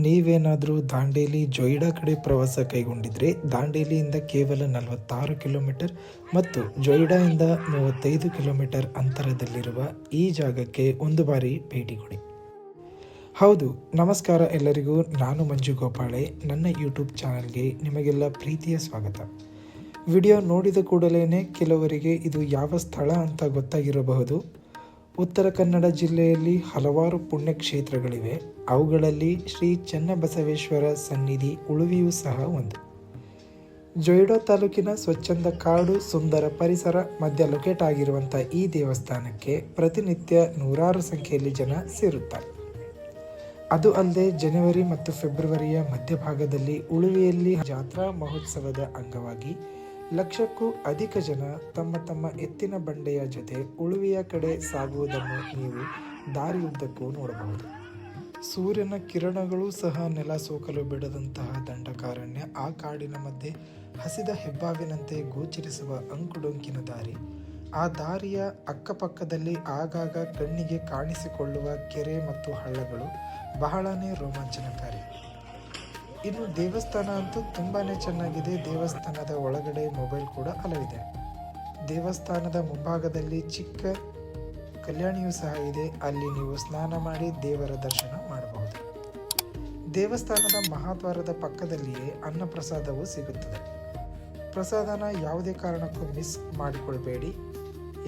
ನೀವೇನಾದರೂ ದಾಂಡೇಲಿ ಜೊಯ್ಡಾ ಕಡೆ ಪ್ರವಾಸ ಕೈಗೊಂಡಿದ್ರೆ ದಾಂಡೇಲಿಯಿಂದ ಕೇವಲ 46 ಕಿಲೋಮೀಟರ್ ಮತ್ತು ಜೊಯ್ಡಾಯಿಂದ 35 ಕಿಲೋಮೀಟರ್ ಅಂತರದಲ್ಲಿರುವ ಈ ಜಾಗಕ್ಕೆ ಒಂದು ಬಾರಿ ಭೇಟಿ ಕೊಡಿ. ಹೌದು, ನಮಸ್ಕಾರ ಎಲ್ಲರಿಗೂ. ನಾನು ಮಂಜು ಗೋಪಾಳೆ. ನನ್ನ ಯೂಟ್ಯೂಬ್ ಚಾನಲ್ಗೆ ನಿಮಗೆಲ್ಲ ಪ್ರೀತಿಯ ಸ್ವಾಗತ. ವಿಡಿಯೋ ನೋಡಿದ ಕೂಡಲೇ ಕೆಲವರಿಗೆ ಇದು ಯಾವ ಸ್ಥಳ ಅಂತ ಗೊತ್ತಾಗಿರಬಹುದು. ಉತ್ತರ ಕನ್ನಡ ಜಿಲ್ಲೆಯಲ್ಲಿ ಹಲವಾರು ಪುಣ್ಯಕ್ಷೇತ್ರಗಳಿವೆ. ಅವುಗಳಲ್ಲಿ ಶ್ರೀ ಚೆನ್ನಬಸವೇಶ್ವರ ಸನ್ನಿಧಿ ಉಳುವಿಯೂ ಸಹ ಒಂದು. ಜೊಯ್ಡಾ ತಾಲೂಕಿನ ಸ್ವಚ್ಛಂದ ಕಾಡು, ಸುಂದರ ಪರಿಸರ ಮಧ್ಯ ಲೊಕೇಟ್ ಆಗಿರುವಂಥ ಈ ದೇವಸ್ಥಾನಕ್ಕೆ ಪ್ರತಿನಿತ್ಯ ನೂರಾರು ಸಂಖ್ಯೆಯಲ್ಲಿ ಜನ ಸೇರುತ್ತಾರೆ. ಅದು ಅಲ್ಲದೆ ಜನವರಿ ಮತ್ತು ಫೆಬ್ರವರಿಯ ಮಧ್ಯಭಾಗದಲ್ಲಿ ಉಳುವಿಯಲ್ಲಿ ಜಾತ್ರಾ ಮಹೋತ್ಸವದ ಅಂಗವಾಗಿ ಲಕ್ಷಕ್ಕೂ ಅಧಿಕ ಜನ ತಮ್ಮ ಎತ್ತಿನ ಬಂಡೆಯ ಜೊತೆ ಉಳುವಿಯ ಕಡೆ ಸಾಗುವುದನ್ನು ನೀವು ದಾರಿಯುದ್ದಕ್ಕೂ ನೋಡಬಹುದು. ಸೂರ್ಯನ ಕಿರಣಗಳು ಸಹ ನೆಲ ಸೋಕಲು ಬಿಡದಂತಹ ದಂಡಕಾರಣ್ಯ, ಆ ಕಾಡಿನ ಮಧ್ಯೆ ಹಸಿದ ಹೆಬ್ಬಾವಿನಂತೆ ಗೋಚರಿಸುವ ಅಂಕುಡೊಂಕಿನ ದಾರಿ. ಆ ದಾರಿಯ ಅಕ್ಕಪಕ್ಕದಲ್ಲಿ ಆಗಾಗ ಕಣ್ಣಿಗೆ ಕಾಣಿಸಿಕೊಳ್ಳುವ ಕೆರೆ ಮತ್ತು ಹಳ್ಳಗಳು ಬಹಳನೇ ರೋಮಾಂಚನಕಾರಿ. ಇನ್ನು ದೇವಸ್ಥಾನ ಅಂತೂ ತುಂಬಾ ಚೆನ್ನಾಗಿದೆ. ದೇವಸ್ಥಾನದ ಒಳಗಡೆ ಮೊಬೈಲ್ ಕೂಡ ಅಲವಿದೆ. ದೇವಸ್ಥಾನದ ಮುಂಭಾಗದಲ್ಲಿ ಚಿಕ್ಕ ಕಲ್ಯಾಣಿಯೂ ಸಹ ಇದೆ. ಅಲ್ಲಿ ನೀವು ಸ್ನಾನ ಮಾಡಿ ದೇವರ ದರ್ಶನ ಮಾಡಬಹುದು. ದೇವಸ್ಥಾನದ ಮಹಾದ್ವಾರದ ಪಕ್ಕದಲ್ಲಿಯೇ ಅನ್ನಪ್ರಸಾದವೂ ಸಿಗುತ್ತದೆ. ಪ್ರಸಾದನ ಯಾವುದೇ ಕಾರಣಕ್ಕೂ ಮಿಸ್ ಮಾಡಿಕೊಳ್ಬೇಡಿ.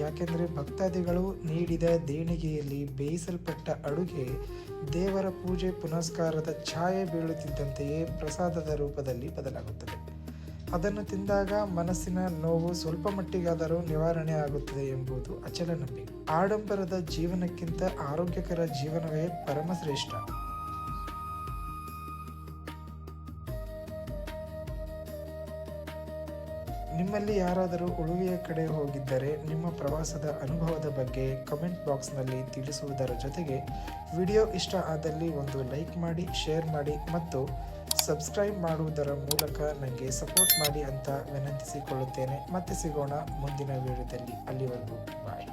ಯಾಕೆಂದರೆ ಭಕ್ತಾದಿಗಳು ನೀಡಿದ ದೇಣಿಗೆಯಲ್ಲಿ ಬೇಯಿಸಲ್ಪಟ್ಟ ಅಡುಗೆ ದೇವರ ಪೂಜೆ ಪುನಸ್ಕಾರದ ಛಾಯೆ ಬೀಳುತ್ತಿದ್ದಂತೆಯೇ ಪ್ರಸಾದದ ರೂಪದಲ್ಲಿ ಬದಲಾಗುತ್ತದೆ. ಅದನ್ನು ತಿಂದಾಗ ಮನಸ್ಸಿನ ನೋವು ಸ್ವಲ್ಪ ಮಟ್ಟಿಗಾದರೂ ನಿವಾರಣೆ ಆಗುತ್ತದೆ ಎಂಬುದು ಅಚಲ ನಂಬಿಕೆ. ಆಡಂಬರದ ಜೀವನಕ್ಕಿಂತ ಆರೋಗ್ಯಕರ ಜೀವನವೇ ಪರಮಶ್ರೇಷ್ಠ. ನಿಮ್ಮಲ್ಲಿ ಯಾರಾದರೂ ಉಳುವಿಯ ಕಡೆ ಹೋಗಿದ್ದರೆ ನಿಮ್ಮ ಪ್ರವಾಸದ ಅನುಭವದ ಬಗ್ಗೆ ಕಮೆಂಟ್ ಬಾಕ್ಸ್ನಲ್ಲಿ ತಿಳಿಸುವುದರ ಜೊತೆಗೆ ವಿಡಿಯೋ ಇಷ್ಟ ಆದಲ್ಲಿ ಒಂದು ಲೈಕ್ ಮಾಡಿ, ಶೇರ್ ಮಾಡಿ ಮತ್ತು ಸಬ್ಸ್ಕ್ರೈಬ್ ಮಾಡುವುದರ ಮೂಲಕ ನನಗೆ ಸಪೋರ್ಟ್ ಮಾಡಿ ಅಂತ ವಿನಂತಿಸಿಕೊಳ್ಳುತ್ತೇನೆ. ಮತ್ತೆ ಸಿಗೋಣ ಮುಂದಿನ ವಿಡಿಯೋದಲ್ಲಿ. ಅಲ್ಲಿವರೆಗೂ ಬಾಯ್.